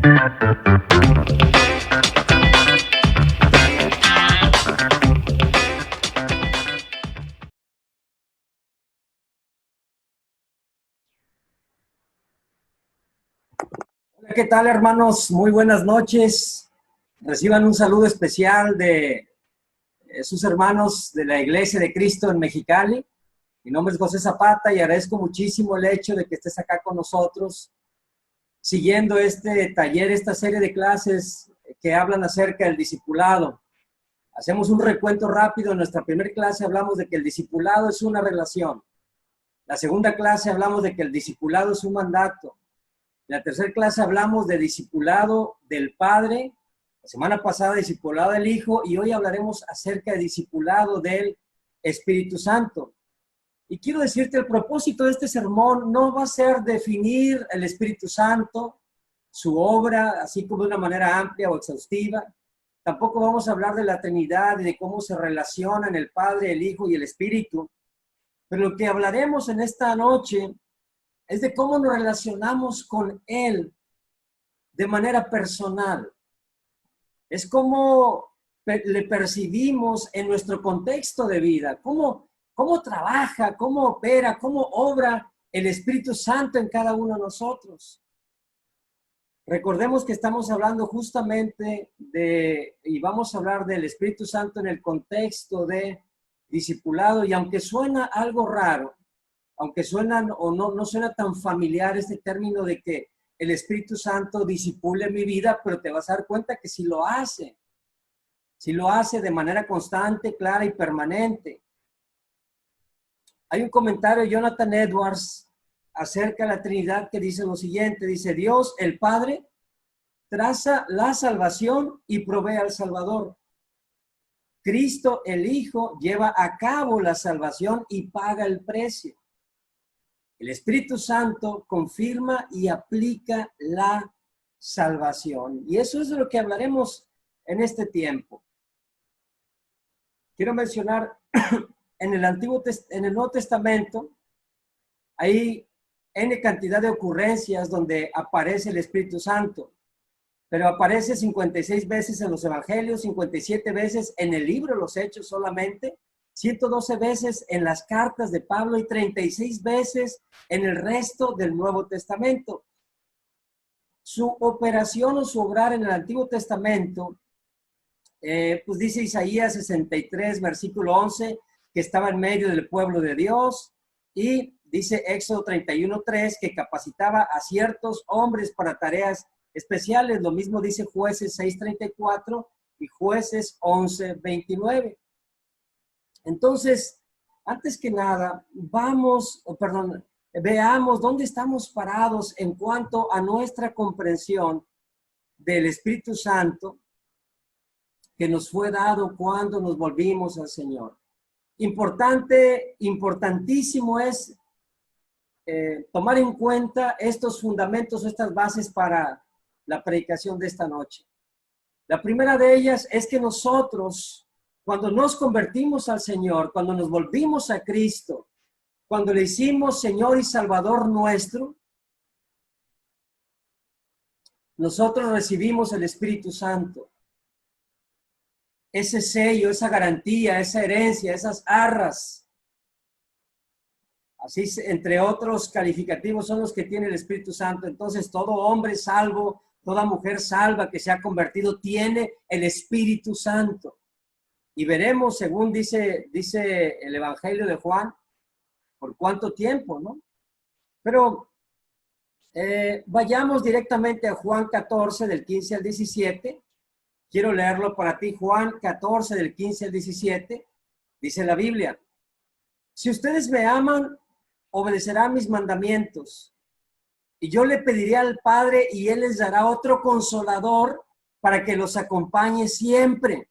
Hola, ¿qué tal, hermanos? Muy buenas noches. Reciban un saludo especial de sus hermanos de la Iglesia de Cristo en Mexicali. Mi nombre es José Zapata y agradezco muchísimo el hecho de que estés acá con nosotros, siguiendo este taller, esta serie de clases que hablan acerca del discipulado. Hacemos un recuento rápido. En nuestra primera clase hablamos de que el discipulado es una relación. La segunda clase hablamos de que el discipulado es un mandato. En la tercera clase hablamos de discipulado del Padre. La semana pasada discipulado del Hijo y hoy hablaremos acerca de discipulado del Espíritu Santo. Y quiero decirte, el propósito de este sermón no va a ser definir el Espíritu Santo, su obra, así como de una manera amplia o exhaustiva. Tampoco vamos a hablar de la Trinidad y de cómo se relacionan el Padre, el Hijo y el Espíritu. Pero lo que hablaremos en esta noche es de cómo nos relacionamos con Él de manera personal. Es cómo le percibimos en nuestro contexto de vida, cómo trabaja, cómo opera, cómo obra el Espíritu Santo en cada uno de nosotros. Recordemos que estamos hablando justamente y vamos a hablar del Espíritu Santo en el contexto de discipulado, y aunque suena algo raro, aunque suena o no suena tan familiar este término de que el Espíritu Santo disipule mi vida, pero te vas a dar cuenta que si lo hace de manera constante, clara y permanente. Hay un comentario de Jonathan Edwards acerca de la Trinidad que dice lo siguiente, dice: Dios, el Padre, traza la salvación y provee al Salvador. Cristo, el Hijo, lleva a cabo la salvación y paga el precio. El Espíritu Santo confirma y aplica la salvación. Y eso es de lo que hablaremos en este tiempo. Quiero mencionar, en el Nuevo Testamento, hay N cantidad de ocurrencias donde aparece el Espíritu Santo, pero aparece 56 veces en los Evangelios, 57 veces en el libro de los Hechos solamente, 112 veces en las cartas de Pablo y 36 veces en el resto del Nuevo Testamento. Su operación o su obrar en el Antiguo Testamento, pues dice Isaías 63, versículo 11, que estaba en medio del pueblo de Dios, y dice Éxodo 31:3, que capacitaba a ciertos hombres para tareas especiales. Lo mismo dice Jueces 6:34 y Jueces 11:29. Entonces, antes que nada, veamos dónde estamos parados en cuanto a nuestra comprensión del Espíritu Santo que nos fue dado cuando nos volvimos al Señor. Importantísimo es tomar en cuenta estos fundamentos, estas bases para la predicación de esta noche. La primera de ellas es que nosotros, cuando nos convertimos al Señor, cuando nos volvimos a Cristo, cuando le hicimos Señor y Salvador nuestro, nosotros recibimos el Espíritu Santo. Ese sello, esa garantía, esa herencia, esas arras, así entre otros calificativos, son los que tiene el Espíritu Santo. Entonces, todo hombre salvo, toda mujer salva que se ha convertido, tiene el Espíritu Santo. Y veremos, según dice el Evangelio de Juan, por cuánto tiempo, ¿no? Pero vayamos directamente a Juan 14, del 15 al 17. Quiero leerlo para ti. Juan 14, del 15 al 17. Dice la Biblia: si ustedes me aman, obedecerán mis mandamientos. Y yo le pediré al Padre y Él les dará otro consolador para que los acompañe siempre.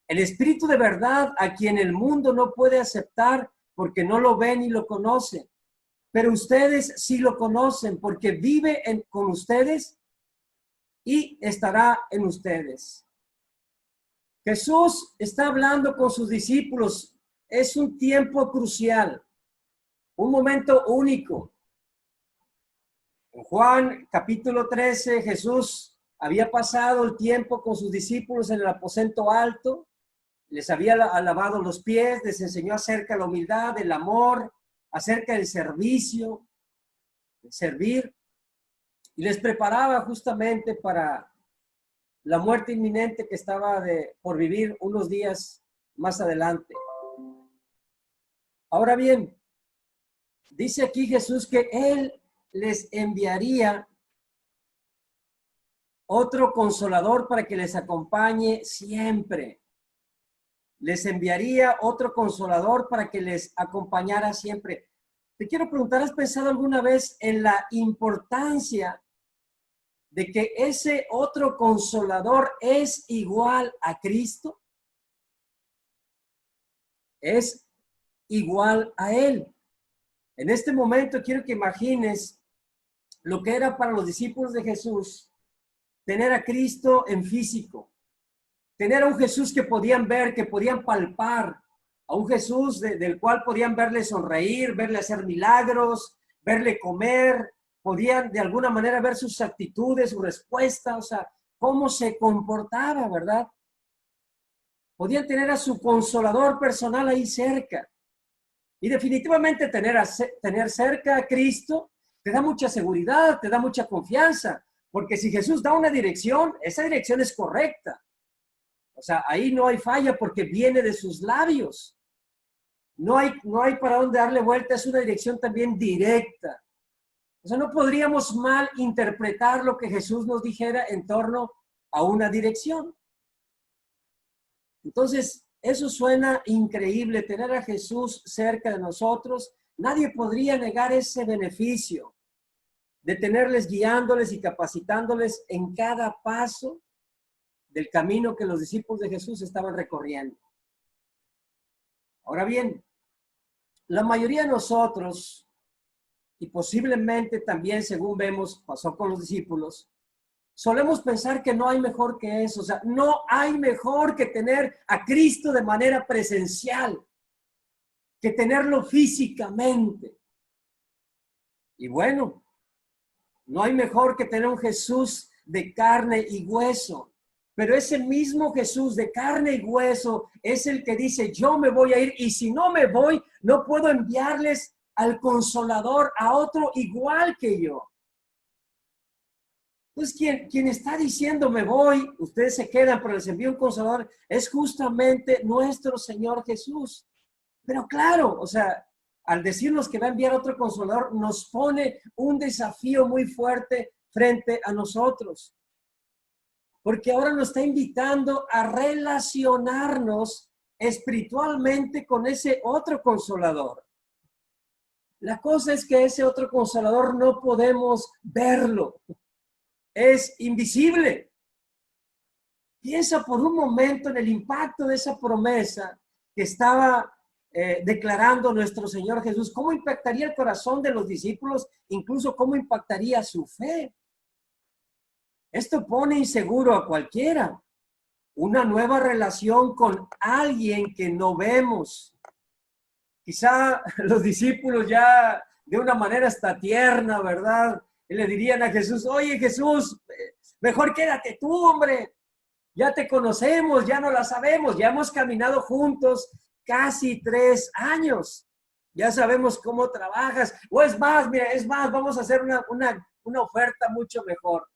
El Espíritu de verdad, a quien el mundo no puede aceptar porque no lo ve ni lo conoce. Pero ustedes sí lo conocen porque vive con ustedes y estará en ustedes. Jesús está hablando con sus discípulos. Es un tiempo crucial, un momento único. En Juan capítulo 13, Jesús había pasado el tiempo con sus discípulos en el aposento alto, les había lavado los pies, les enseñó acerca de la humildad, del amor, acerca del servicio, de servir, y les preparaba justamente para la muerte inminente que estaba por vivir unos días más adelante. Ahora bien, dice aquí Jesús que Él les enviaría otro consolador para que les acompañe siempre. Les enviaría otro consolador para que les acompañara siempre. Te quiero preguntar, ¿has pensado alguna vez en la importancia de que ese otro consolador es igual a Cristo? Es igual a Él. En este momento quiero que imagines lo que era para los discípulos de Jesús tener a Cristo en físico, tener a un Jesús que podían ver, que podían palpar, a un Jesús del cual podían verle sonreír, verle hacer milagros, verle comer, podían de alguna manera ver sus actitudes, su respuesta, o sea, cómo se comportaba, ¿verdad? Podían tener a su consolador personal ahí cerca. Y definitivamente tener cerca a Cristo te da mucha seguridad, te da mucha confianza, porque si Jesús da una dirección, esa dirección es correcta. O sea, ahí no hay falla porque viene de sus labios. No hay para dónde darle vuelta, es una dirección también directa. O sea, no podríamos mal interpretar lo que Jesús nos dijera en torno a una dirección. Entonces, eso suena increíble, tener a Jesús cerca de nosotros. Nadie podría negar ese beneficio de tenerles guiándoles y capacitándoles en cada paso del camino que los discípulos de Jesús estaban recorriendo. Ahora bien, la mayoría de nosotros, y posiblemente también, según vemos, pasó con los discípulos, solemos pensar que no hay mejor que eso. O sea, no hay mejor que tener a Cristo de manera presencial, que tenerlo físicamente. Y bueno, no hay mejor que tener un Jesús de carne y hueso. Pero ese mismo Jesús de carne y hueso es el que dice, yo me voy a ir y si no me voy, no puedo enviarles al Consolador, a otro igual que yo. Entonces, quien está diciendo me voy, ustedes se quedan, pero les envío un Consolador, es justamente nuestro Señor Jesús. Pero claro, o sea, al decirnos que va a enviar otro Consolador, nos pone un desafío muy fuerte frente a nosotros. Porque ahora nos está invitando a relacionarnos espiritualmente con ese otro Consolador. La cosa es que ese otro Consolador no podemos verlo. Es invisible. Piensa por un momento en el impacto de esa promesa que estaba declarando nuestro Señor Jesús. ¿Cómo impactaría el corazón de los discípulos? Incluso cómo impactaría su fe. Esto pone inseguro a cualquiera. Una nueva relación con alguien que no vemos. Quizá los discípulos ya de una manera hasta tierna, ¿verdad? Y le dirían a Jesús, oye Jesús, mejor quédate tú, hombre. Ya te conocemos, ya no la sabemos, ya hemos caminado juntos casi 3 años. Ya sabemos cómo trabajas. O es más, mira, vamos a hacer una oferta mucho mejor.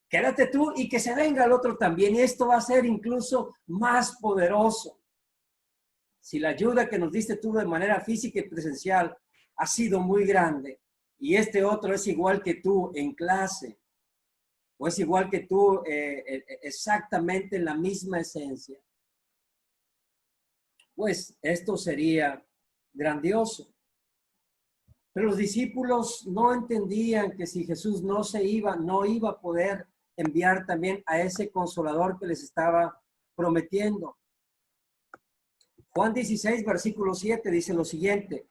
Quédate tú y que se venga el otro también. Y esto va a ser incluso más poderoso. Si la ayuda que nos diste tú de manera física y presencial ha sido muy grande y este otro es igual que tú en clase, o es igual que tú exactamente en la misma esencia, pues esto sería grandioso. Pero los discípulos no entendían que si Jesús no iba a poder enviar también a ese consolador que les estaba prometiendo. Juan 16, versículo 7 dice lo siguiente,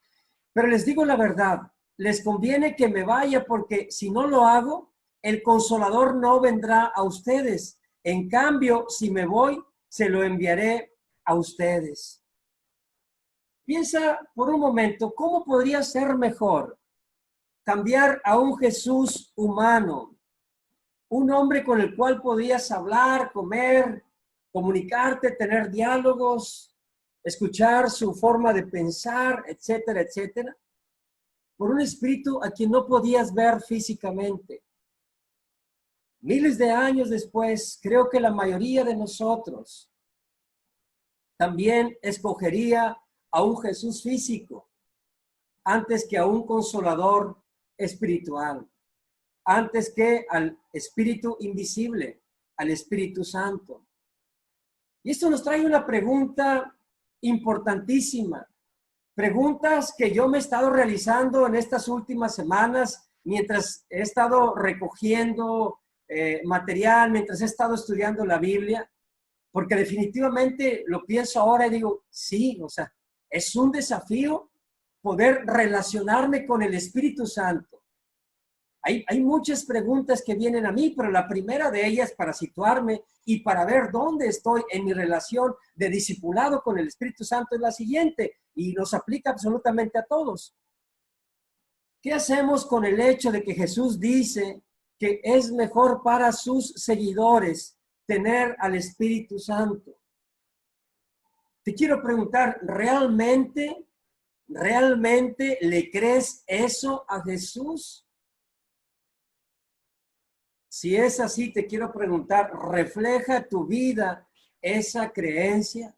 pero les digo la verdad, les conviene que me vaya porque si no lo hago, el Consolador no vendrá a ustedes. En cambio, si me voy, se lo enviaré a ustedes. Piensa por un momento, ¿cómo podría ser mejor cambiar a un Jesús humano un hombre con el cual podías hablar, comer, comunicarte, tener diálogos, escuchar su forma de pensar, etcétera, etcétera, por un espíritu a quien no podías ver físicamente. Miles de años después, creo que la mayoría de nosotros también escogería a un Jesús físico antes que a un consolador espiritual, antes que al Espíritu invisible, al Espíritu Santo. Y esto nos trae una pregunta importantísima, preguntas que yo me he estado realizando en estas últimas semanas mientras he estado recogiendo material, mientras he estado estudiando la Biblia, porque definitivamente lo pienso ahora y digo, sí, o sea, es un desafío poder relacionarme con el Espíritu Santo. Hay muchas preguntas que vienen a mí, pero la primera de ellas para situarme y para ver dónde estoy en mi relación de discipulado con el Espíritu Santo es la siguiente, y nos aplica absolutamente a todos. ¿Qué hacemos con el hecho de que Jesús dice que es mejor para sus seguidores tener al Espíritu Santo? Te quiero preguntar, ¿realmente le crees eso a Jesús? Si es así, te quiero preguntar, ¿refleja tu vida esa creencia?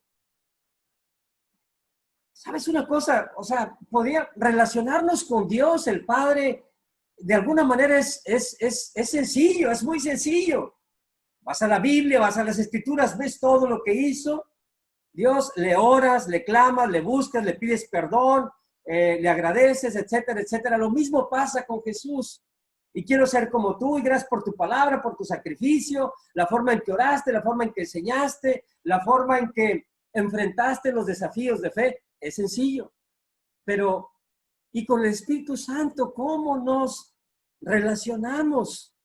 ¿Sabes una cosa? O sea, podría relacionarnos con Dios, el Padre, de alguna manera es sencillo, es muy sencillo. Vas a la Biblia, vas a las Escrituras, ves todo lo que hizo. Dios, le oras, le clamas, le buscas, le pides perdón, le agradeces, etcétera, etcétera. Lo mismo pasa con Jesús. Y quiero ser como tú, y gracias por tu palabra, por tu sacrificio, la forma en que oraste, la forma en que enseñaste, la forma en que enfrentaste los desafíos de fe. Es sencillo. Pero, ¿y con el Espíritu Santo cómo nos relacionamos?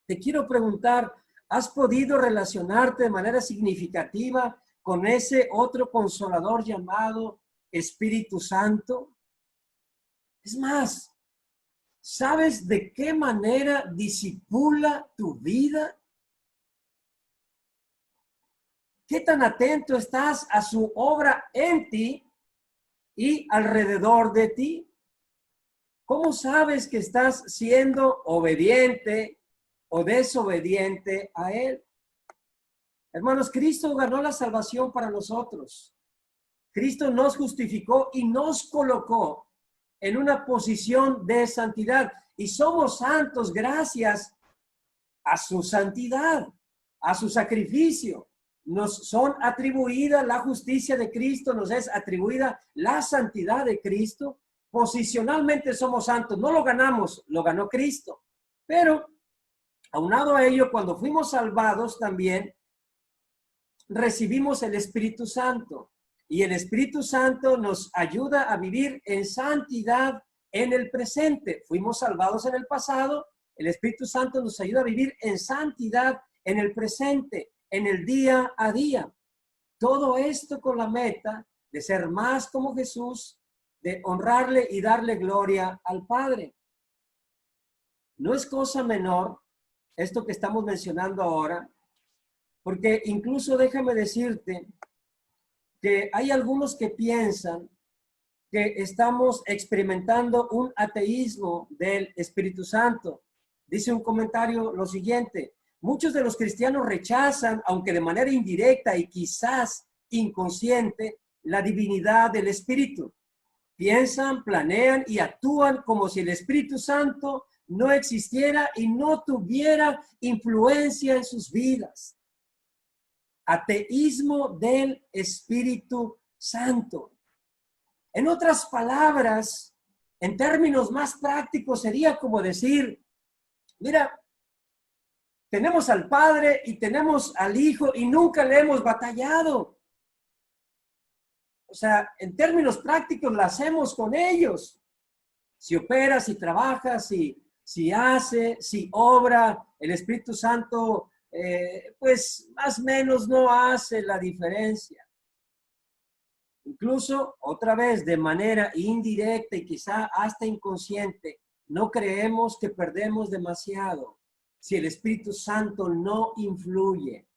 Te quiero preguntar, ¿has podido relacionarte de manera significativa con ese otro consolador llamado Espíritu Santo? Es más, ¿sabes de qué manera disipula tu vida? ¿Qué tan atento estás a su obra en ti y alrededor de ti? ¿Cómo sabes que estás siendo obediente o desobediente a Él? Hermanos, Cristo ganó la salvación para nosotros. Cristo nos justificó y nos colocó en una posición de santidad. Y somos santos gracias a su santidad, a su sacrificio. Nos son atribuida la justicia de Cristo, nos es atribuida la santidad de Cristo. Posicionalmente somos santos, no lo ganamos, lo ganó Cristo. Pero aunado a ello, cuando fuimos salvados también recibimos el Espíritu Santo. Y el Espíritu Santo nos ayuda a vivir en santidad en el presente. Fuimos salvados en el pasado. El Espíritu Santo nos ayuda a vivir en santidad en el presente, en el día a día. Todo esto con la meta de ser más como Jesús, de honrarle y darle gloria al Padre. No es cosa menor esto que estamos mencionando ahora, porque incluso déjame decirte que hay algunos que piensan que estamos experimentando un ateísmo del Espíritu Santo. Dice un comentario lo siguiente: muchos de los cristianos rechazan, aunque de manera indirecta y quizás inconsciente, la divinidad del Espíritu. Piensan, planean y actúan como si el Espíritu Santo no existiera y no tuviera influencia en sus vidas. Ateísmo del Espíritu Santo. En otras palabras, en términos más prácticos, sería como decir, mira, tenemos al Padre y tenemos al Hijo y nunca le hemos batallado. O sea, en términos prácticos, la hacemos con ellos. Si opera, si trabaja, si hace, si obra, el Espíritu Santo, pues más o menos no hace la diferencia. Incluso, otra vez, de manera indirecta y quizá hasta inconsciente, no creemos que perdemos demasiado. si el Espíritu Santo no influye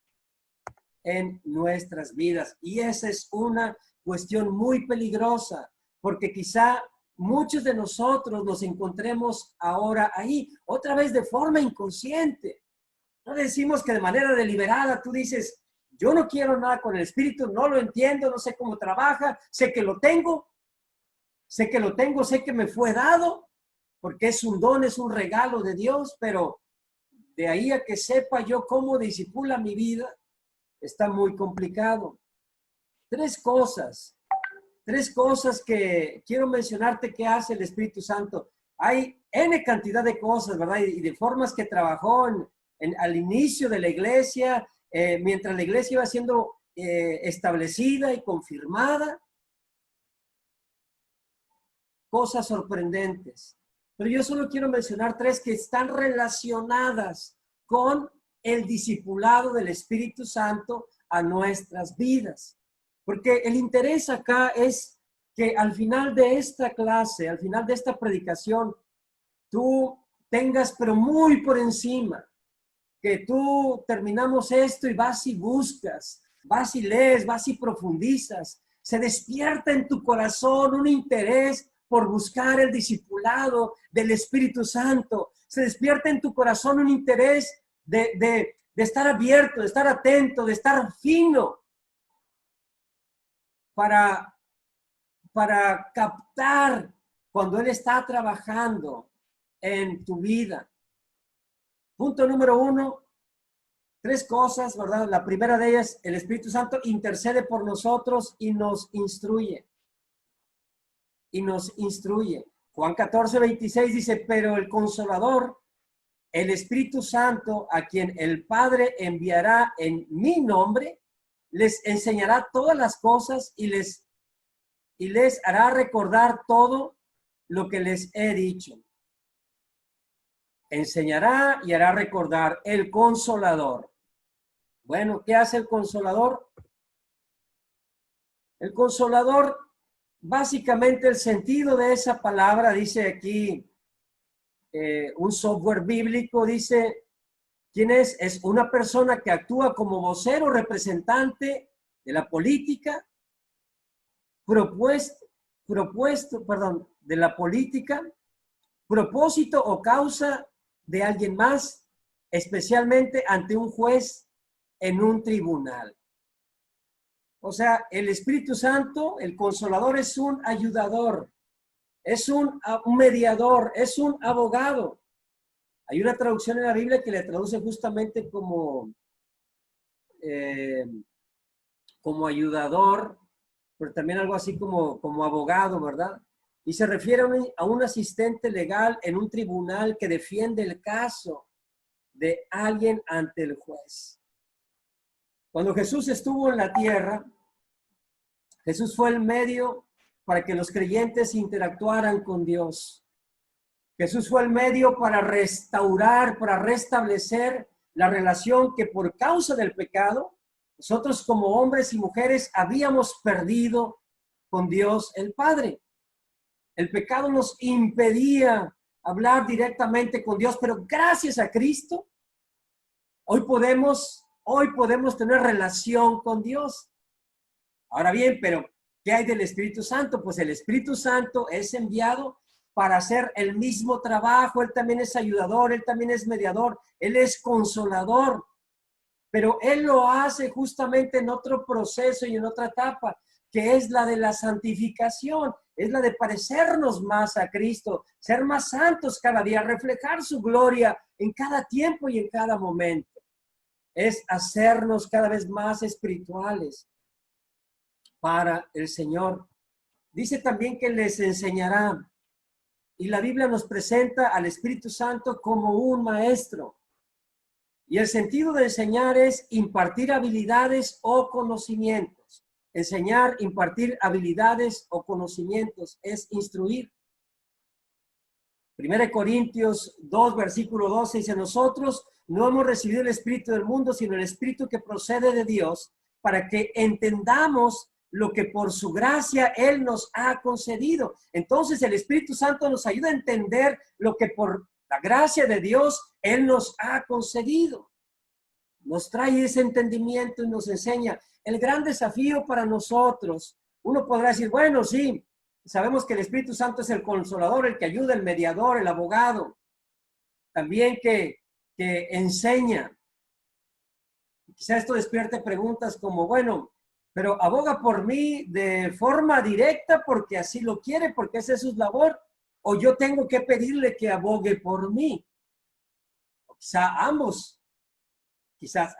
en nuestras vidas. Y esa es una cuestión muy peligrosa, porque quizá muchos de nosotros nos encontremos ahora ahí, otra vez de forma inconsciente. No decimos que de manera deliberada tú dices, yo no quiero nada con el Espíritu, no lo entiendo, no sé cómo trabaja, sé que lo tengo, sé que me fue dado, porque es un don, es un regalo de Dios, pero de ahí a que sepa yo cómo disipula mi vida, está muy complicado. Tres cosas que quiero mencionarte que hace el Espíritu Santo. Hay N cantidad de cosas, ¿verdad? Y de formas que trabajó al inicio de la iglesia, mientras la iglesia iba siendo establecida y confirmada. Cosas sorprendentes. Pero yo solo quiero mencionar tres que están relacionadas con el discipulado del Espíritu Santo a nuestras vidas. Porque el interés acá es que al final de esta clase, al final de esta predicación, tú tengas, pero muy por encima, que tú terminamos esto y vas y buscas, vas y lees, vas y profundizas. Se despierta en tu corazón un interés por buscar el discipulado del Espíritu Santo. Se despierta en tu corazón un interés de estar abierto, de estar atento, de estar fino para captar cuando Él está trabajando en tu vida. Punto número 1, tres cosas, ¿verdad? La primera de ellas, el Espíritu Santo intercede por nosotros y nos instruye. Juan 14:26 dice, pero el Consolador, el Espíritu Santo, a quien el Padre enviará en mi nombre, les enseñará todas las cosas y les hará recordar todo lo que les he dicho. Enseñará y hará recordar el Consolador. Bueno, ¿qué hace el Consolador? El Consolador, básicamente el sentido de esa palabra, dice aquí un software bíblico, dice, ¿quién es? Es una persona que actúa como vocero, representante de la política, de la política, propósito o causa de alguien más, especialmente ante un juez en un tribunal. O sea, el Espíritu Santo, el Consolador, es un ayudador, es un mediador, es un abogado. Hay una traducción en la Biblia que le traduce justamente como ayudador, pero también algo así como abogado, ¿verdad? Y se refiere a un asistente legal en un tribunal que defiende el caso de alguien ante el juez. Cuando Jesús estuvo en la tierra, Jesús fue el medio para que los creyentes interactuaran con Dios. Jesús fue el medio para restaurar, para restablecer la relación que por causa del pecado, nosotros como hombres y mujeres habíamos perdido con Dios el Padre. El pecado nos impedía hablar directamente con Dios, pero gracias a Cristo, hoy podemos tener relación con Dios. Ahora bien, pero ¿qué hay del Espíritu Santo? Pues el Espíritu Santo es enviado para hacer el mismo trabajo. Él también es ayudador, Él también es mediador, Él es consolador. Pero Él lo hace justamente en otro proceso y en otra etapa, que es la de la santificación, es la de parecernos más a Cristo, ser más santos cada día, reflejar su gloria en cada tiempo y en cada momento. Es hacernos cada vez más espirituales para el Señor. Dice también que les enseñará. Y la Biblia nos presenta al Espíritu Santo como un maestro. Y el sentido de enseñar es impartir habilidades o conocimientos. Enseñar, impartir habilidades o conocimientos es instruir. 1 Corintios 2, versículo 12 dice, nosotros no hemos recibido el Espíritu del mundo, sino el Espíritu que procede de Dios, para que entendamos lo que por su gracia Él nos ha concedido. Entonces el Espíritu Santo nos ayuda a entender lo que por La gracia de Dios, Él nos ha concedido. Nos trae ese entendimiento y nos enseña. El gran desafío para nosotros, uno podrá decir, bueno, sí, sabemos que el Espíritu Santo es el consolador, el que ayuda, el mediador, el abogado, también que enseña. Quizá esto despierte preguntas como, bueno, pero aboga por mí de forma directa porque así lo quiere, porque esa es su labor, o yo tengo que pedirle que abogue por mí. Quizás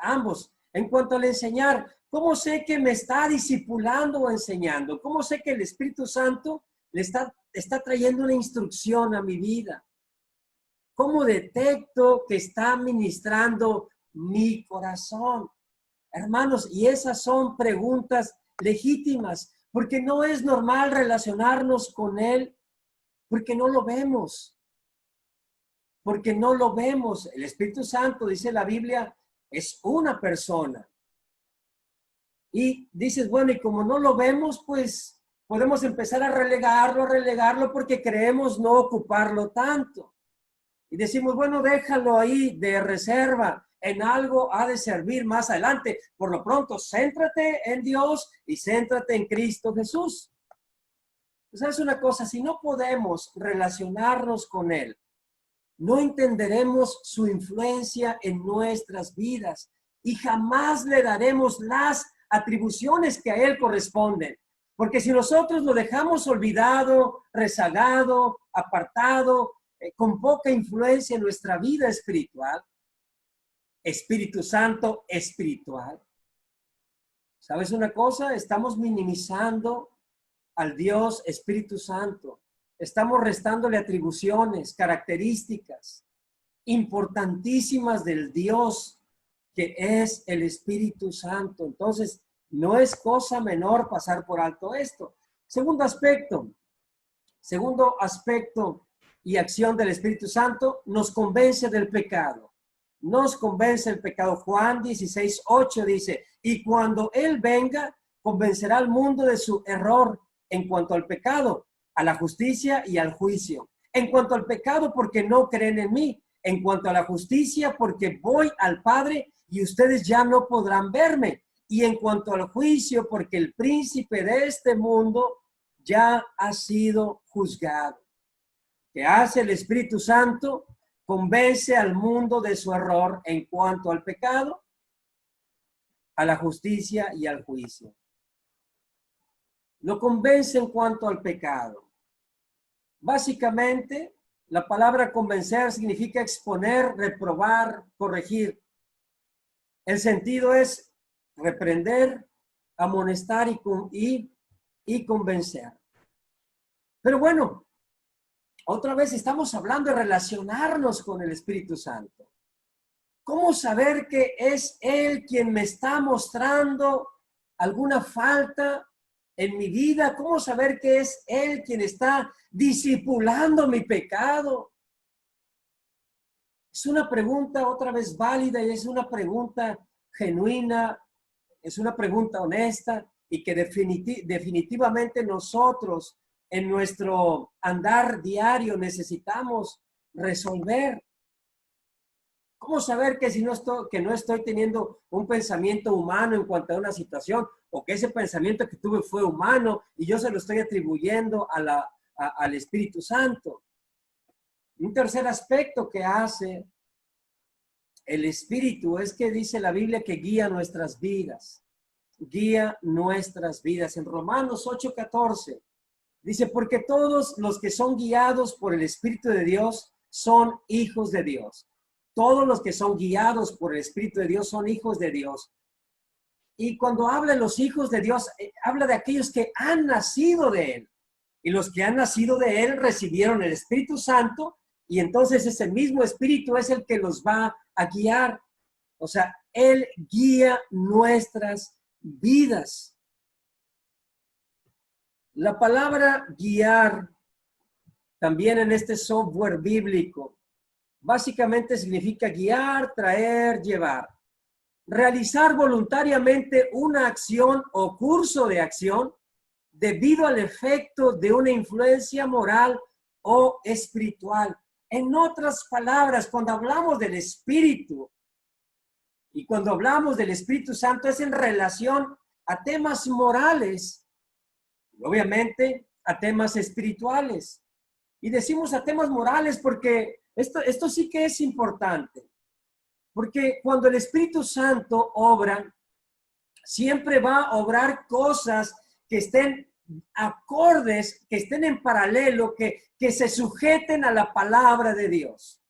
ambos. En cuanto al enseñar, ¿cómo sé que me está discipulando o enseñando? ¿Cómo sé que el Espíritu Santo le está trayendo una instrucción a mi vida? ¿Cómo detecto que está ministrando mi corazón? Hermanos, y esas son preguntas legítimas, porque no es normal relacionarnos con Él, porque no lo vemos. Porque no lo vemos. El Espíritu Santo, dice la Biblia, es una persona. Y dices, bueno, y como no lo vemos, pues podemos empezar a relegarlo porque creemos no ocuparlo tanto. Y decimos, bueno, déjalo ahí de reserva, en algo ha de servir más adelante. Por lo pronto, céntrate en Dios y céntrate en Cristo Jesús. ¿Sabes una cosa? Si no podemos relacionarnos con Él, no entenderemos su influencia en nuestras vidas y jamás le daremos las atribuciones que a Él corresponden. Porque si nosotros lo dejamos olvidado, rezagado, apartado, con poca influencia en nuestra vida espiritual, Espíritu Santo espiritual, ¿sabes una cosa? Estamos minimizando al Dios Espíritu Santo. Estamos restándole atribuciones, características importantísimas del Dios que es el Espíritu Santo. Entonces, no es cosa menor pasar por alto esto. Segundo aspecto y acción del Espíritu Santo, nos convence del pecado. Nos convence el pecado. Juan 16:8 dice, y cuando Él venga, convencerá al mundo de su error en cuanto al pecado, a la justicia y al juicio. En cuanto al pecado, porque no creen en mí. En cuanto a la justicia, porque voy al Padre y ustedes ya no podrán verme. Y en cuanto al juicio, porque el príncipe de este mundo ya ha sido juzgado. ¿Qué hace el Espíritu Santo? Convence al mundo de su error en cuanto al pecado, a la justicia y al juicio. Lo convence en cuanto al pecado. Básicamente, la palabra convencer significa exponer, reprobar, corregir. El sentido es reprender, amonestar y convencer. Pero bueno, otra vez estamos hablando de relacionarnos con el Espíritu Santo. ¿Cómo saber que es Él quien me está mostrando alguna falta en mi vida? ¿Cómo saber que es Él quien está discipulando mi pecado? Es una pregunta otra vez válida y es una pregunta genuina, es una pregunta honesta y que definitivamente nosotros en nuestro andar diario necesitamos resolver. ¿Cómo saber que no estoy teniendo un pensamiento humano en cuanto a una situación o que ese pensamiento que tuve fue humano y yo se lo estoy atribuyendo al Espíritu Santo? Un tercer aspecto que hace el Espíritu es que dice la Biblia que guía nuestras vidas. Guía nuestras vidas. En Romanos 8:14 dice, porque todos los que son guiados por el Espíritu de Dios son hijos de Dios. Todos los que son guiados por el Espíritu de Dios son hijos de Dios. Y cuando habla de los hijos de Dios, habla de aquellos que han nacido de Él. Y los que han nacido de Él recibieron el Espíritu Santo y entonces ese mismo Espíritu es el que los va a guiar. O sea, Él guía nuestras vidas. La palabra guiar, también en este software bíblico, básicamente significa guiar, traer, llevar. Realizar voluntariamente una acción o curso de acción debido al efecto de una influencia moral o espiritual. En otras palabras, cuando hablamos del Espíritu y cuando hablamos del Espíritu Santo es en relación a temas morales, y obviamente a temas espirituales. Y decimos a temas morales porque esto sí que es importante. Porque cuando el Espíritu Santo obra, siempre va a obrar cosas que estén acordes, que estén en paralelo, que se sujeten a la palabra de Dios.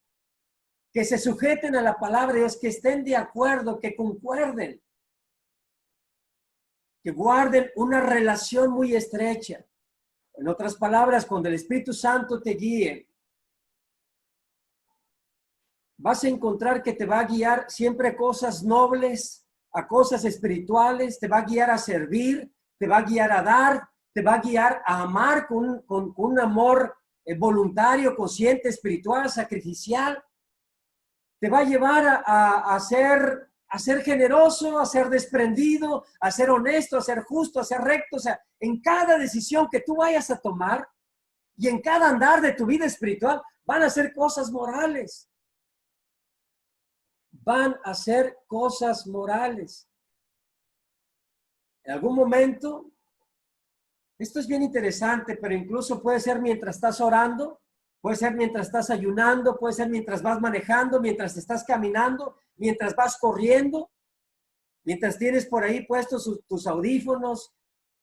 Que se sujeten a la palabra de Dios, que estén de acuerdo, que concuerden. Que guarden una relación muy estrecha. En otras palabras, cuando el Espíritu Santo te guíe, vas a encontrar que te va a guiar siempre a cosas nobles, a cosas espirituales, te va a guiar a servir, te va a guiar a dar, te va a guiar a amar con un amor voluntario, consciente, espiritual, sacrificial. Te va a llevar a ser generoso, a ser desprendido, a ser honesto, a ser justo, a ser recto. O sea, en cada decisión que tú vayas a tomar y en cada andar de tu vida espiritual, van a ser cosas morales. Van a ser cosas morales. En algún momento, esto es bien interesante, pero incluso puede ser mientras estás orando, puede ser mientras estás ayunando, puede ser mientras vas manejando, mientras estás caminando, mientras vas corriendo, mientras tienes por ahí puestos tus audífonos,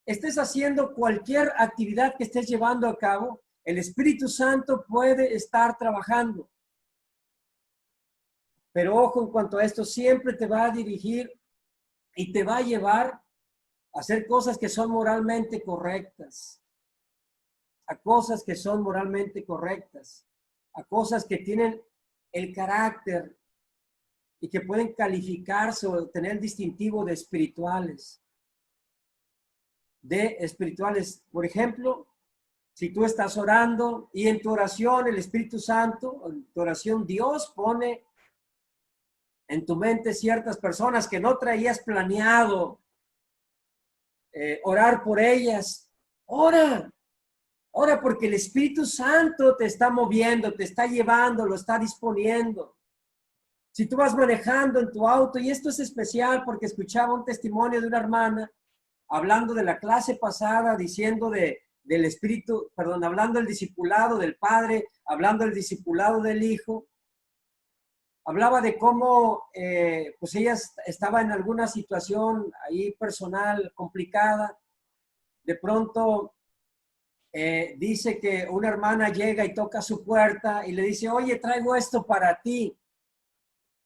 estés haciendo cualquier actividad que estés llevando a cabo, el Espíritu Santo puede estar trabajando. Pero ojo, en cuanto a esto, siempre te va a dirigir y te va a llevar a hacer cosas que son moralmente correctas, a cosas que son moralmente correctas, a cosas que tienen el carácter y que pueden calificarse o tener el distintivo de espirituales. Por ejemplo, si tú estás orando y en tu oración el Espíritu Santo, en tu oración Dios pone en tu mente ciertas personas que no traías planeado orar por ellas. Ora porque el Espíritu Santo te está moviendo, te está llevando, lo está disponiendo. Si tú vas manejando en tu auto, y esto es especial porque escuchaba un testimonio de una hermana hablando de la clase pasada, diciendo del Espíritu, perdón, hablando del discipulado del Padre, hablando del discipulado del Hijo. Hablaba de cómo pues ella estaba en alguna situación ahí personal complicada. De pronto dice que una hermana llega y toca su puerta y le dice, oye, traigo esto para ti.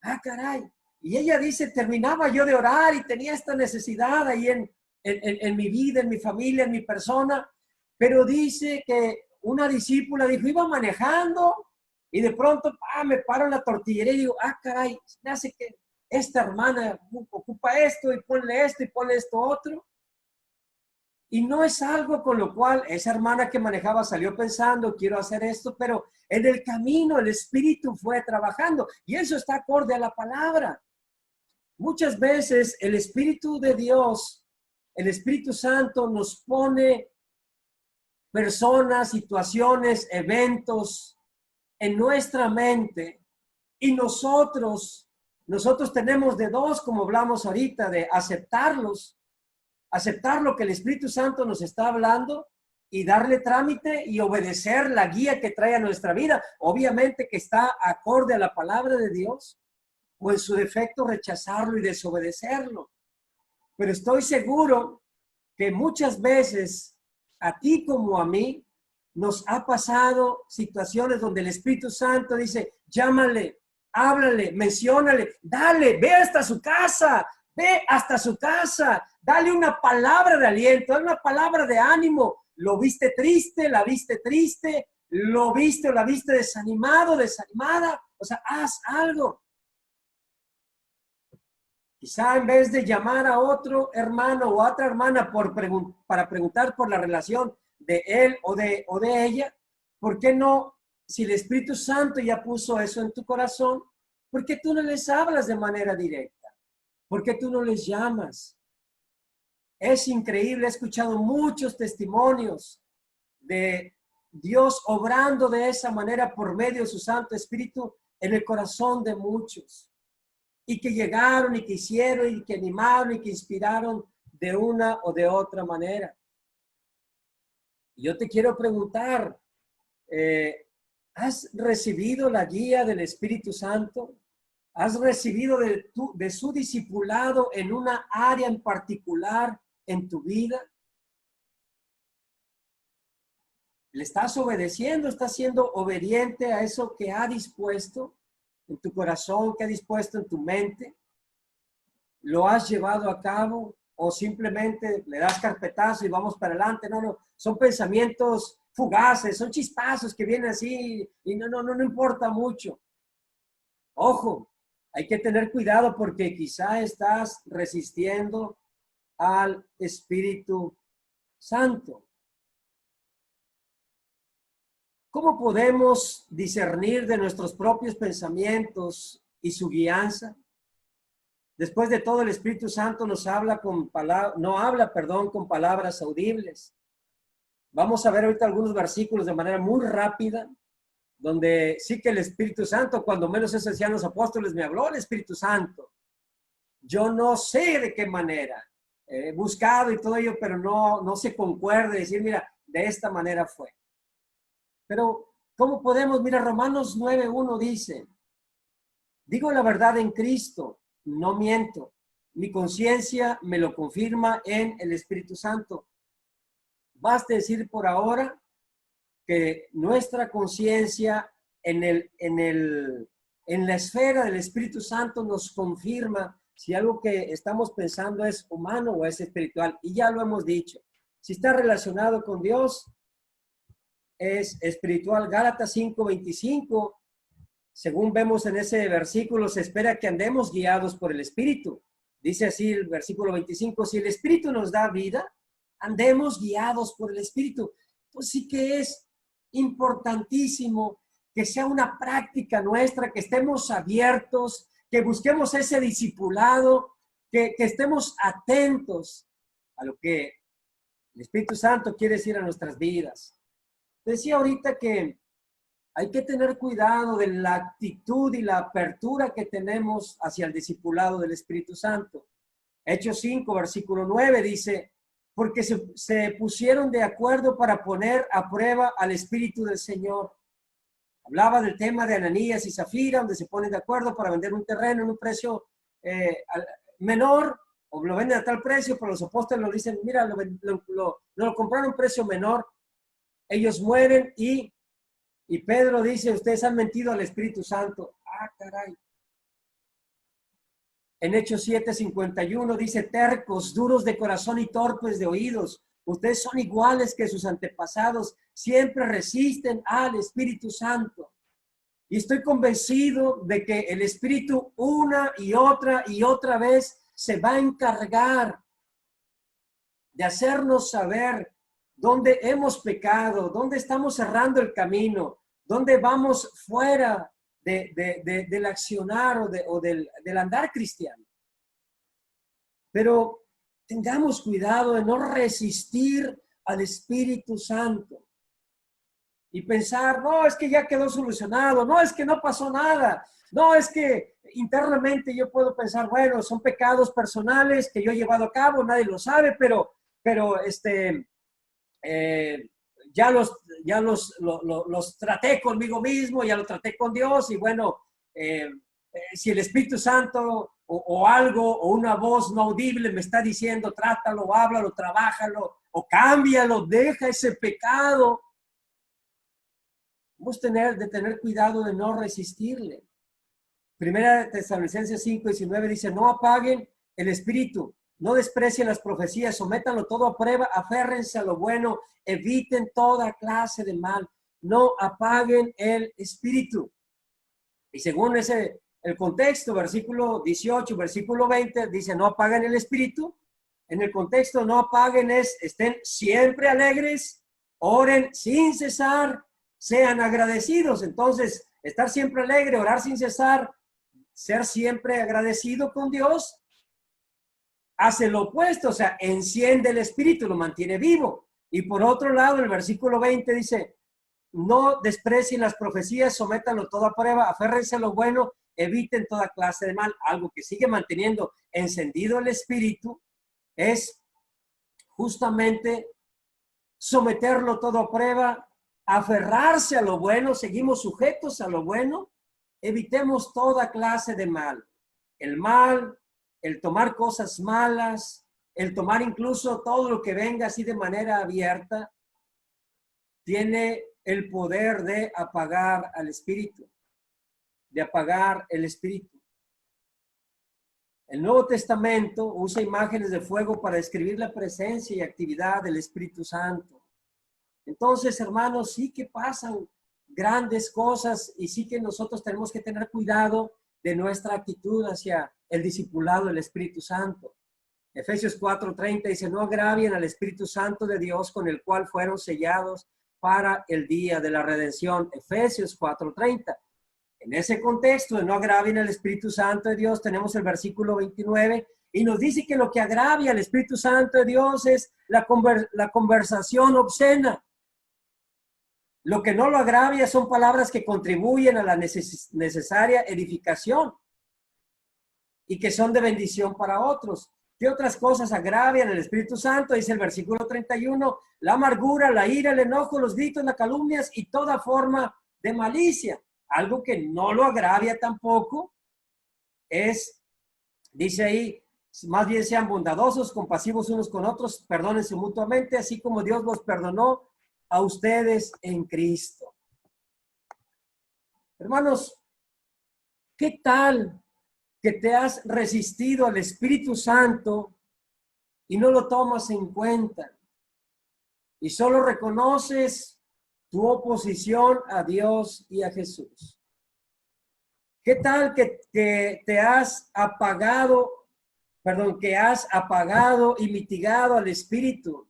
Ah, caray. Y ella dice, terminaba yo de orar y tenía esta necesidad ahí en mi vida, en mi familia, en mi persona. Pero dice que una discípula dijo, iba manejando y de pronto me paro en la tortillería y digo, ah, caray, me hace que esta hermana ocupa esto y ponle esto otro. Y no es algo con lo cual esa hermana que manejaba salió pensando, quiero hacer esto, pero en el camino el Espíritu fue trabajando y eso está acorde a la palabra. Muchas veces el Espíritu de Dios, el Espíritu Santo nos pone personas, situaciones, eventos en nuestra mente y nosotros tenemos de dos, como hablamos ahorita, de aceptarlos, aceptar lo que el Espíritu Santo nos está hablando y darle trámite y obedecer la guía que trae a nuestra vida, obviamente que está acorde a la palabra de Dios, o en su defecto rechazarlo y desobedecerlo. Pero estoy seguro que muchas veces a ti como a mí nos ha pasado situaciones donde el Espíritu Santo dice, llámale, háblale, menciónale, dale, ve hasta su casa, dale una palabra de aliento, dale una palabra de ánimo. Lo viste triste, la viste triste, lo viste o la viste desanimado, desanimada. O sea, haz algo. Quizá en vez de llamar a otro hermano o a otra hermana para preguntar por la relación de él o de ella, ¿por qué no? Si el Espíritu Santo ya puso eso en tu corazón, ¿por qué tú no les hablas de manera directa? ¿Por qué tú no les llamas? Es increíble, he escuchado muchos testimonios de Dios obrando de esa manera por medio de su Santo Espíritu en el corazón de muchos. Y que llegaron y que hicieron y que animaron y que inspiraron de una o de otra manera. Yo te quiero preguntar, ¿has recibido la guía del Espíritu Santo? ¿Has recibido de su discipulado en una área en particular en tu vida? ¿Le estás obedeciendo? ¿Estás siendo obediente a eso que ha dispuesto en tu corazón, que ha dispuesto en tu mente? ¿Lo has llevado a cabo? ¿O simplemente le das carpetazo y vamos para adelante? No, son pensamientos fugaces, son chispazos que vienen así y no importa mucho. Ojo, hay que tener cuidado porque quizá estás resistiendo al Espíritu Santo. ¿Cómo podemos discernir de nuestros propios pensamientos y su guianza? Después de todo, el Espíritu Santo nos habla con con palabras audibles. Vamos a ver ahorita algunos versículos de manera muy rápida, donde sí que el Espíritu Santo, cuando menos eso decían los apóstoles, me habló el Espíritu Santo. Yo no sé de qué manera, he buscado y todo ello, pero no se concuerda decir, mira, de esta manera fue. Pero, ¿cómo podemos? Mira, Romanos 9:1 dice, digo la verdad en Cristo, no miento. Mi conciencia me lo confirma en el Espíritu Santo. Basta decir por ahora que nuestra conciencia en la esfera del Espíritu Santo nos confirma si algo que estamos pensando es humano o es espiritual. Y ya lo hemos dicho. Si está relacionado con Dios, es espiritual. Gálatas 5:25, según vemos en ese versículo, se espera que andemos guiados por el Espíritu. Dice así el versículo 25, si el Espíritu nos da vida, andemos guiados por el Espíritu. Pues sí que es importantísimo que sea una práctica nuestra, que estemos abiertos, que busquemos ese discipulado, que estemos atentos a lo que el Espíritu Santo quiere decir a nuestras vidas. Decía ahorita que hay que tener cuidado de la actitud y la apertura que tenemos hacia el discipulado del Espíritu Santo. Hechos 5, versículo 9 dice, porque se pusieron de acuerdo para poner a prueba al Espíritu del Señor. Hablaba del tema de Ananías y Zafira, donde se ponen de acuerdo para vender un terreno en un precio menor, o lo venden a tal precio, pero los apóstoles lo dicen, mira, lo compraron a un precio menor. Ellos mueren y Pedro dice, ustedes han mentido al Espíritu Santo. Ah, caray. En Hechos 7:51 dice, tercos, duros de corazón y torpes de oídos. Ustedes son iguales que sus antepasados, siempre resisten al Espíritu Santo. Y estoy convencido de que el Espíritu una y otra vez se va a encargar de hacernos saber dónde hemos pecado, dónde estamos cerrando el camino, dónde vamos fuera del accionar o del andar cristiano. Pero tengamos cuidado de no resistir al Espíritu Santo y pensar, no, es que ya quedó solucionado, no, es que no pasó nada, no, es que internamente yo puedo pensar, bueno, son pecados personales que yo he llevado a cabo, nadie lo sabe, pero ya los traté conmigo mismo, ya lo traté con Dios y bueno, si el Espíritu Santo o algo o una voz no audible me está diciendo trátalo, háblalo, trabájalo o cámbialo, deja ese pecado, vamos de tener cuidado de no resistirle. Primera Tesalonicenses 5:19 dice, no apaguen el espíritu, no desprecien las profecías, sométanlo todo a prueba, aférrense a lo bueno, eviten toda clase de mal, no apaguen el espíritu. Y según el contexto, versículo 18, versículo 20, dice no apaguen el espíritu. En el contexto no apaguen estén siempre alegres, oren sin cesar, sean agradecidos. Entonces, estar siempre alegre, orar sin cesar, ser siempre agradecido con Dios, hace lo opuesto, o sea, enciende el espíritu, lo mantiene vivo. Y por otro lado, el versículo 20 dice, no desprecien las profecías, sométanlo todo a prueba, aférrense a lo bueno, eviten toda clase de mal. Algo que sigue manteniendo encendido el espíritu es justamente someterlo todo a prueba, aferrarse a lo bueno, seguimos sujetos a lo bueno, evitemos toda clase de mal. El mal, el tomar cosas malas, el tomar incluso todo lo que venga así de manera abierta, tiene el poder de apagar al espíritu, de apagar el espíritu. El Nuevo Testamento usa imágenes de fuego para describir la presencia y actividad del Espíritu Santo. Entonces, hermanos, sí que pasan grandes cosas y sí que nosotros tenemos que tener cuidado de nuestra actitud hacia el discipulado del Espíritu Santo. Efesios 4:30 dice, no agravien al Espíritu Santo de Dios con el cual fueron sellados para el día de la redención. Efesios 4:30. En ese contexto de no agravien al Espíritu Santo de Dios, tenemos el versículo 29 y nos dice que lo que agravia al Espíritu Santo de Dios es la conversación obscena. Lo que no lo agravia son palabras que contribuyen a la necesaria edificación y que son de bendición para otros. ¿Qué otras cosas agravian al Espíritu Santo? Dice el versículo 31, la amargura, la ira, el enojo, los gritos, las calumnias y toda forma de malicia. Algo que no lo agravia tampoco es, dice ahí, más bien sean bondadosos, compasivos unos con otros, perdónense mutuamente, así como Dios los perdonó a ustedes en Cristo. Hermanos, ¿qué tal que te has resistido al Espíritu Santo y no lo tomas en cuenta? Y solo reconoces tu oposición a Dios y a Jesús. ¿Qué tal que te has apagado, que has apagado y mitigado al Espíritu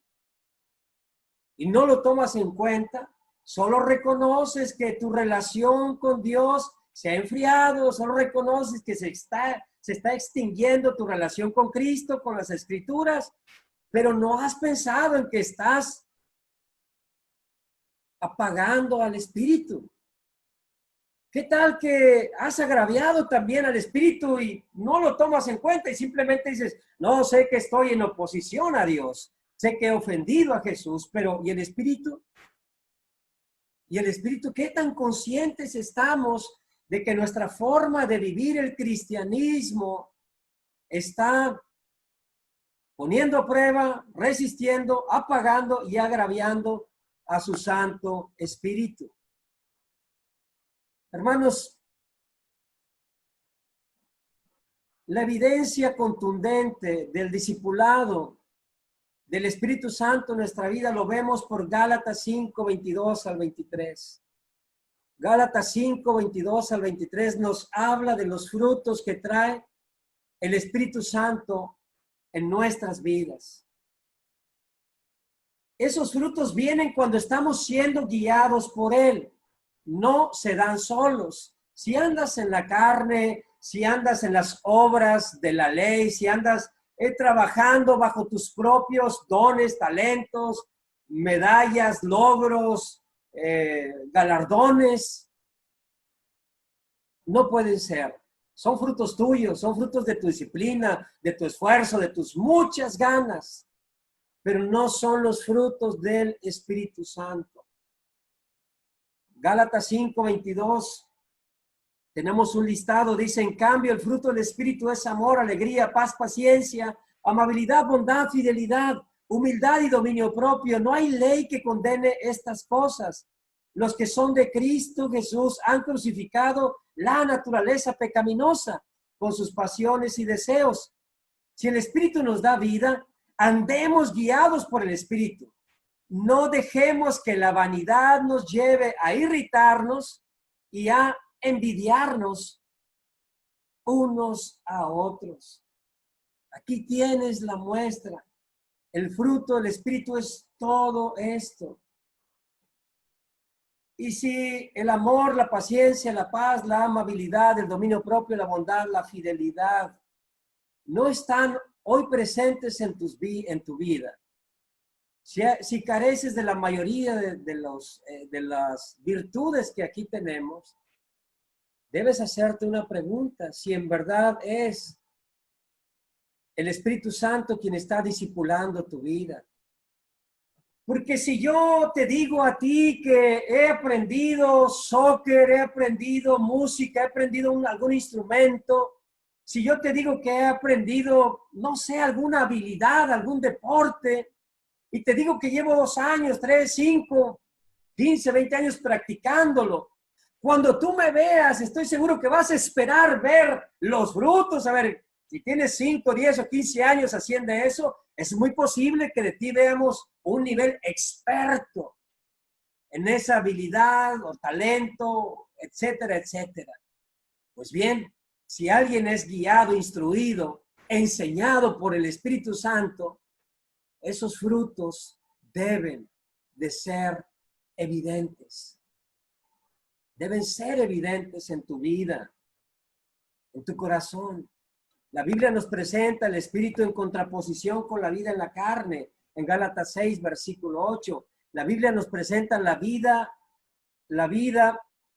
y no lo tomas en cuenta? Solo reconoces que tu relación con Dios se ha enfriado, solo reconoces que se está extinguiendo tu relación con Cristo, con las Escrituras, pero no has pensado en que estás apagando al Espíritu. ¿Qué tal que has agraviado también al Espíritu y no lo tomas en cuenta y simplemente dices, no, sé que estoy en oposición a Dios, sé que he ofendido a Jesús, pero ¿y el Espíritu? ¿Y el Espíritu? ¿Qué tan conscientes estamos de que nuestra forma de vivir el cristianismo está poniendo a prueba, resistiendo, apagando y agraviando a su Santo Espíritu? Hermanos, la evidencia contundente del discipulado del Espíritu Santo en nuestra vida lo vemos por Gálatas 5:22 al 23. Gálatas 5:22 al 23 nos habla de los frutos que trae el Espíritu Santo en nuestras vidas. Esos frutos vienen cuando estamos siendo guiados por Él. No se dan solos. Si andas en la carne, si andas en las obras de la ley, si andas trabajando bajo tus propios dones, talentos, medallas, logros, galardones, no pueden ser. Son frutos tuyos, son frutos de tu disciplina, de tu esfuerzo, de tus muchas ganas, pero no son los frutos del Espíritu Santo. Gálatas 5:22, tenemos un listado, dice, en cambio el fruto del Espíritu es amor, alegría, paz, paciencia, amabilidad, bondad, fidelidad, humildad y dominio propio. No hay ley que condene estas cosas. Los que son de Cristo Jesús han crucificado la naturaleza pecaminosa con sus pasiones y deseos. Si el Espíritu nos da vida, andemos guiados por el Espíritu. No dejemos que la vanidad nos lleve a irritarnos y a envidiarnos unos a otros. Aquí tienes la muestra. El fruto del Espíritu es todo esto. Y si el amor, la paciencia, la paz, la amabilidad, el dominio propio, la bondad, la fidelidad, no están hoy presentes en tu vida, Si careces de la mayoría de las virtudes que aquí tenemos, debes hacerte una pregunta, si en verdad es el Espíritu Santo quien está discipulando tu vida. Porque si yo te digo a ti que he aprendido soccer, he aprendido música, he aprendido algún instrumento, si yo te digo que he aprendido, no sé, alguna habilidad, algún deporte, y te digo que llevo 2 años, 3, 5, 15, 20 años practicándolo, cuando tú me veas, estoy seguro que vas a esperar ver los frutos. A ver, si tienes 5, 10 o 15 años haciendo eso, es muy posible que de ti veamos un nivel experto en esa habilidad o talento, etcétera, etcétera. Pues bien, si alguien es guiado, instruido, enseñado por el Espíritu Santo, esos frutos deben de ser evidentes. Deben ser evidentes en tu vida, en tu corazón. La Biblia nos presenta el Espíritu en contraposición con la vida en la carne, en Gálatas 6, versículo 8. La Biblia nos presenta la vida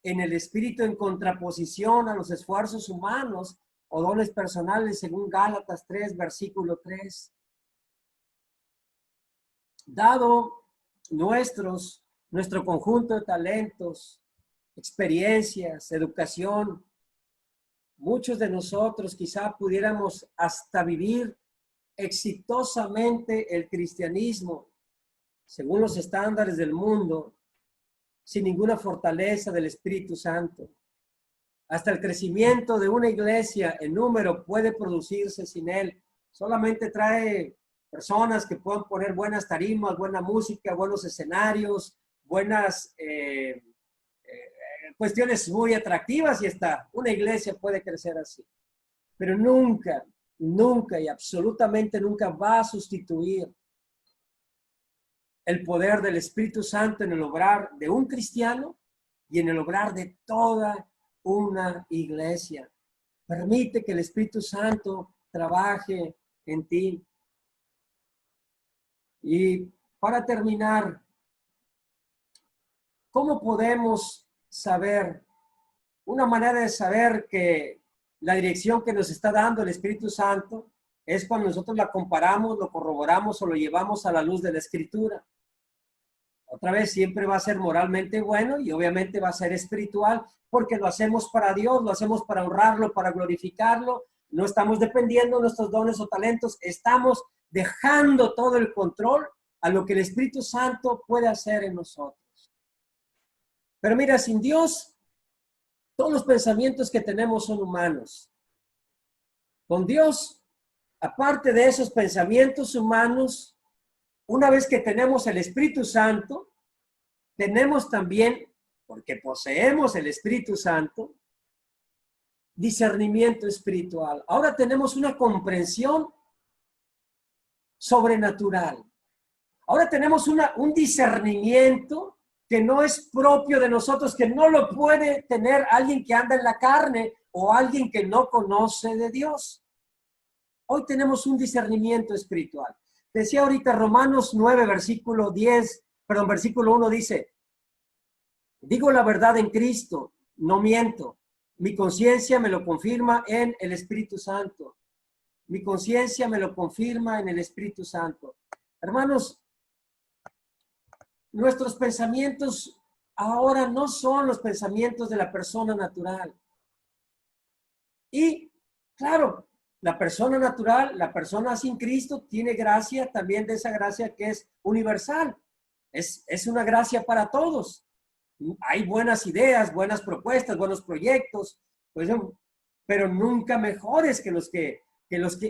en el Espíritu en contraposición a los esfuerzos humanos o dones personales, según Gálatas 3, versículo 3. Dado nuestro conjunto de talentos, experiencias, educación, muchos de nosotros quizá pudiéramos hasta vivir exitosamente el cristianismo según los estándares del mundo, sin ninguna fortaleza del Espíritu Santo. Hasta el crecimiento de una iglesia en número puede producirse sin él. Solamente trae personas que puedan poner buenas tarimas, buena música, buenos escenarios, buenas cuestiones muy atractivas, y hasta una iglesia puede crecer así. Pero nunca, nunca y absolutamente nunca va a sustituir el poder del Espíritu Santo en el obrar de un cristiano y en el obrar de toda una iglesia. Permite que el Espíritu Santo trabaje en ti. Y para terminar, ¿cómo podemos saber? Una manera de saber que la dirección que nos está dando el Espíritu Santo es cuando nosotros la comparamos, lo corroboramos o lo llevamos a la luz de la Escritura. Otra vez, siempre va a ser moralmente bueno y obviamente va a ser espiritual, porque lo hacemos para Dios, lo hacemos para honrarlo, para glorificarlo. No estamos dependiendo de nuestros dones o talentos, estamos dejando todo el control a lo que el Espíritu Santo puede hacer en nosotros. Pero mira, sin Dios, todos los pensamientos que tenemos son humanos. Con Dios, aparte de esos pensamientos humanos, una vez que tenemos el Espíritu Santo, tenemos también, porque poseemos el Espíritu Santo, discernimiento espiritual. Ahora tenemos una comprensión sobrenatural. Ahora tenemos un discernimiento que no es propio de nosotros, que no lo puede tener alguien que anda en la carne o alguien que no conoce de Dios. Hoy tenemos un discernimiento espiritual. Decía ahorita Romanos 9, versículo 1 dice: digo la verdad en Cristo, no miento. Mi conciencia me lo confirma en el Espíritu Santo. Mi conciencia me lo confirma en el Espíritu Santo. Hermanos, nuestros pensamientos ahora no son los pensamientos de la persona natural. Y, claro, la persona natural, la persona sin Cristo, tiene gracia también, de esa gracia que es universal. Es una gracia para todos. Hay buenas ideas, buenas propuestas, buenos proyectos, pues, pero nunca mejores que los que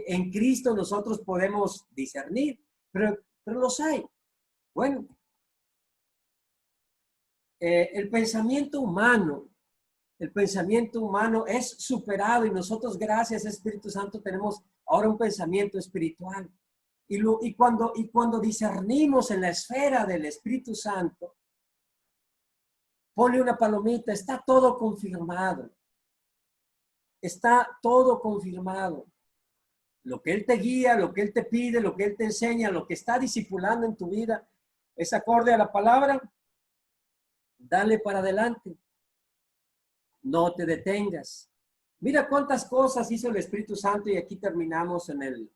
en Cristo nosotros podemos discernir. Pero los hay. Bueno, el pensamiento humano es superado, y nosotros, gracias al Espíritu Santo, tenemos ahora un pensamiento espiritual. Y cuando discernimos en la esfera del Espíritu Santo, ponle una palomita, está todo confirmado. Está todo confirmado. lo que Él te guía, lo que Él te pide, lo que Él te enseña, lo que está discipulando en tu vida, es acorde a la palabra, dale para adelante. No te detengas. Mira cuántas cosas hizo el Espíritu Santo y aquí terminamos en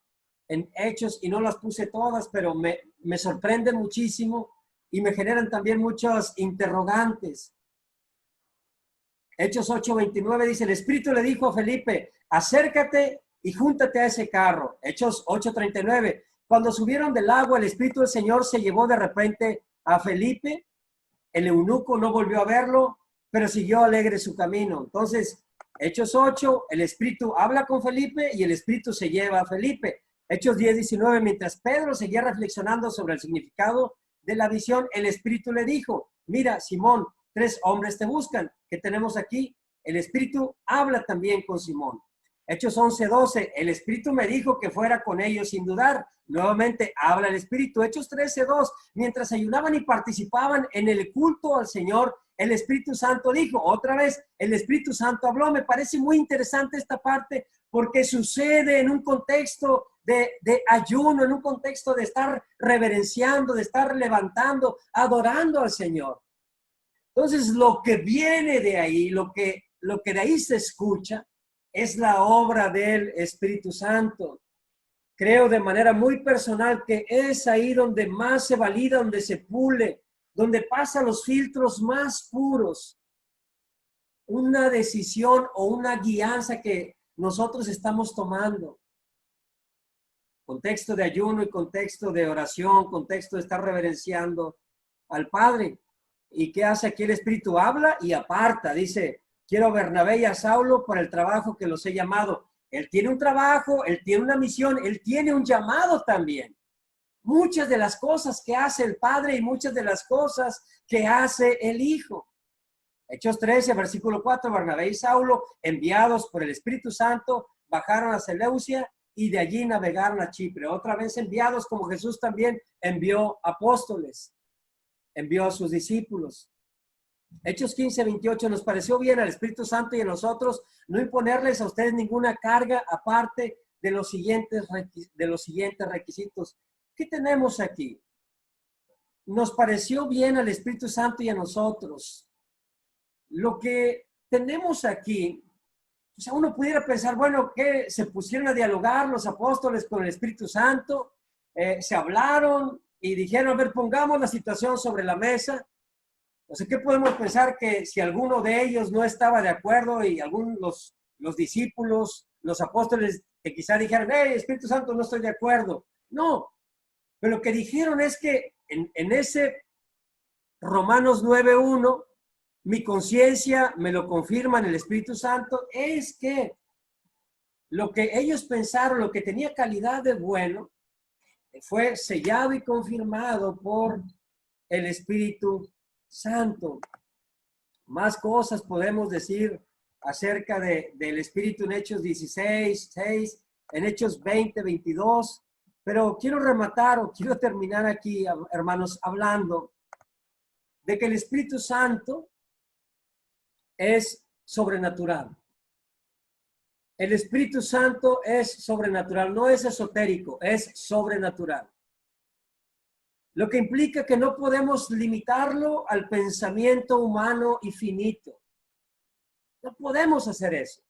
Hechos y no las puse todas, pero me sorprende muchísimo y me generan también muchos interrogantes. Hechos 8:29 dice, el Espíritu le dijo a Felipe, acércate y júntate a ese carro. Hechos 8:39, cuando subieron del agua, el Espíritu del Señor se llevó de repente a Felipe, el eunuco no volvió a verlo, pero siguió alegre su camino. Entonces, Hechos 8, el Espíritu habla con Felipe y el Espíritu se lleva a Felipe. Hechos 10:19, mientras Pedro seguía reflexionando sobre el significado de la visión, el Espíritu le dijo, mira, Simón, 3 hombres te buscan. ¿Qué tenemos aquí? El Espíritu habla también con Simón. Hechos 11:12, el Espíritu me dijo que fuera con ellos sin dudar. Nuevamente habla el Espíritu. Hechos 13:2, mientras ayunaban y participaban en el culto al Señor, el Espíritu Santo dijo, otra vez, el Espíritu Santo habló. Me parece muy interesante esta parte porque sucede en un contexto de ayuno, en un contexto de estar reverenciando, de estar levantando, adorando al Señor. Entonces, lo que viene de ahí, lo que de ahí se escucha, es la obra del Espíritu Santo. Creo de manera muy personal que es ahí donde más se valida, donde se pule, donde pasa los filtros más puros. Una decisión o una guianza que nosotros estamos tomando. Contexto de ayuno y contexto de oración, contexto de estar reverenciando al Padre. ¿Y qué hace aquí el Espíritu? Habla y aparta. Dice, quiero a Bernabé y a Saulo por el trabajo que los he llamado. Él tiene un trabajo, él tiene una misión, él tiene un llamado también. Muchas de las cosas que hace el Padre y muchas de las cosas que hace el Hijo. Hechos 13, versículo 4, Bernabé y Saulo, enviados por el Espíritu Santo, bajaron a Seleucia y de allí navegaron a Chipre. Otra vez enviados, como Jesús también envió apóstoles, envió a sus discípulos. Hechos 15:28, nos pareció bien al Espíritu Santo y a nosotros no imponerles a ustedes ninguna carga aparte de los siguientes requisitos. ¿Qué tenemos aquí? Nos pareció bien al Espíritu Santo y a nosotros. Lo que tenemos aquí, o sea, uno pudiera pensar, bueno, que se pusieron a dialogar los apóstoles con el Espíritu Santo, se hablaron y dijeron, a ver, pongamos la situación sobre la mesa. O sea, ¿qué podemos pensar? Que si alguno de ellos no estaba de acuerdo y algunos los discípulos, los apóstoles, que quizá dijeran, hey, Espíritu Santo, no estoy de acuerdo. No, pero lo que dijeron es que en ese Romanos 9:1, mi conciencia me lo confirma en el Espíritu Santo, es que lo que ellos pensaron, lo que tenía calidad de bueno, fue sellado y confirmado por el Espíritu Santo. Más cosas podemos decir acerca del Espíritu en Hechos 16:6, en Hechos 20:22, pero quiero rematar o quiero terminar aquí, hermanos, hablando de que el Espíritu Santo es sobrenatural. El Espíritu Santo es sobrenatural, no es esotérico, es sobrenatural. Lo que implica que no podemos limitarlo al pensamiento humano y finito. No podemos hacer eso.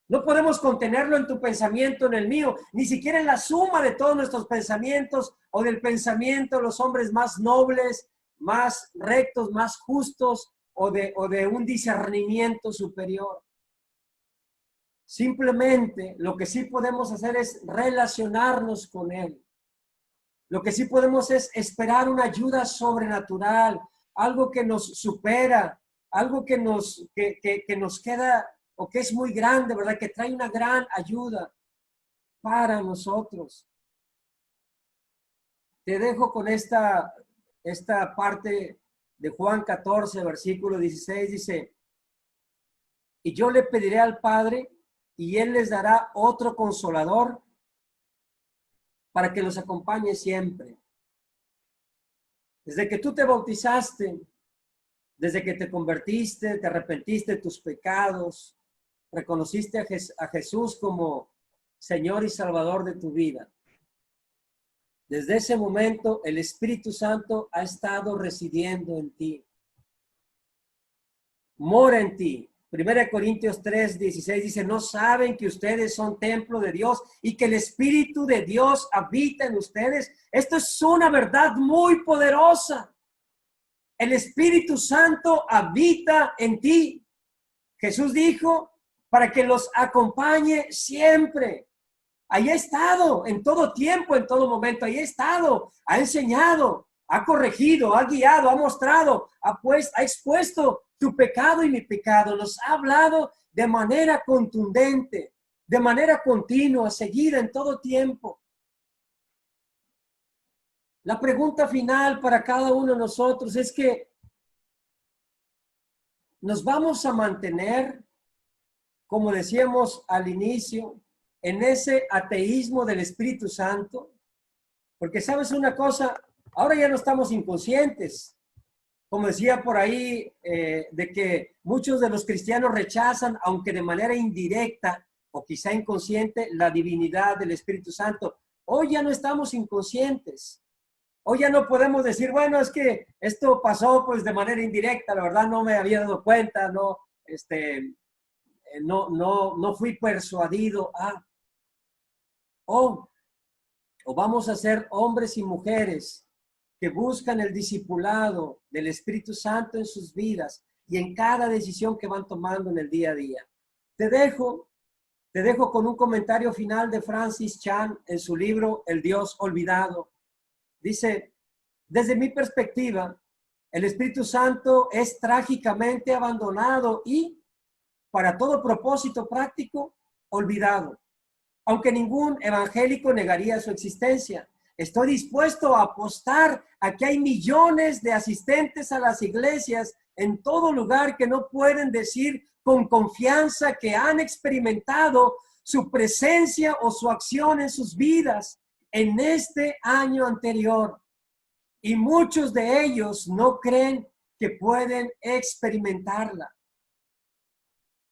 No podemos contenerlo en tu pensamiento, en el mío, ni siquiera en la suma de todos nuestros pensamientos o del pensamiento de los hombres más nobles, más rectos, más justos o de un discernimiento superior. Simplemente lo que sí podemos hacer es relacionarnos con Él. Lo que sí podemos es esperar una ayuda sobrenatural, algo que nos supera, algo que nos queda o que es muy grande, ¿verdad? Que trae una gran ayuda para nosotros. Te dejo con esta parte de Juan 14, versículo 16, dice, y yo le pediré al Padre y Él les dará otro consolador para que los acompañe siempre. Desde que tú te bautizaste, desde que te convertiste, te arrepentiste de tus pecados, reconociste a Jesús como Señor y Salvador de tu vida. Desde ese momento, el Espíritu Santo ha estado residiendo en ti. Mora en ti. 1 Corintios 3:16 dice, ¿no saben que ustedes son templo de Dios y que el Espíritu de Dios habita en ustedes? Esto es una verdad muy poderosa. El Espíritu Santo habita en ti. Jesús dijo, para que los acompañe siempre. Ahí ha estado, en todo tiempo, en todo momento. Ahí ha estado, ha enseñado, ha corregido, ha guiado, ha mostrado, ha expuesto tu pecado y mi pecado. Nos ha hablado de manera contundente, de manera continua, seguida, en todo tiempo. La pregunta final para cada uno de nosotros es que nos vamos a mantener, como decíamos al inicio, en ese ateísmo del Espíritu Santo, porque sabes una cosa, ahora ya no estamos inconscientes, como decía por ahí, de que muchos de los cristianos rechazan, aunque de manera indirecta o quizá inconsciente, la divinidad del Espíritu Santo. Hoy ya no estamos inconscientes. Hoy ya no podemos decir, bueno, es que esto pasó pues de manera indirecta, la verdad no me había dado cuenta, no fui persuadido a... O vamos a ser hombres y mujeres que buscan el discipulado del Espíritu Santo en sus vidas y en cada decisión que van tomando en el día a día. Te dejo con un comentario final de Francis Chan en su libro El Dios Olvidado. Dice, desde mi perspectiva, el Espíritu Santo es trágicamente abandonado y, para todo propósito práctico, olvidado. Aunque ningún evangélico negaría su existencia. Estoy dispuesto a apostar a que hay millones de asistentes a las iglesias en todo lugar que no pueden decir con confianza que han experimentado su presencia o su acción en sus vidas en este año anterior. Y muchos de ellos no creen que pueden experimentarla.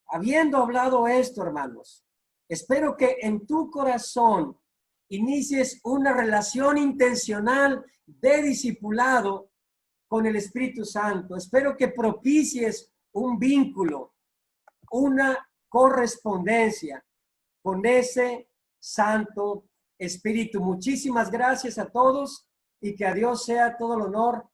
Habiendo hablado esto, hermanos, espero que en tu corazón inicies una relación intencional de discipulado con el Espíritu Santo. Espero que propicies un vínculo, una correspondencia con ese Santo Espíritu. Muchísimas gracias a todos y que a Dios sea todo el honor.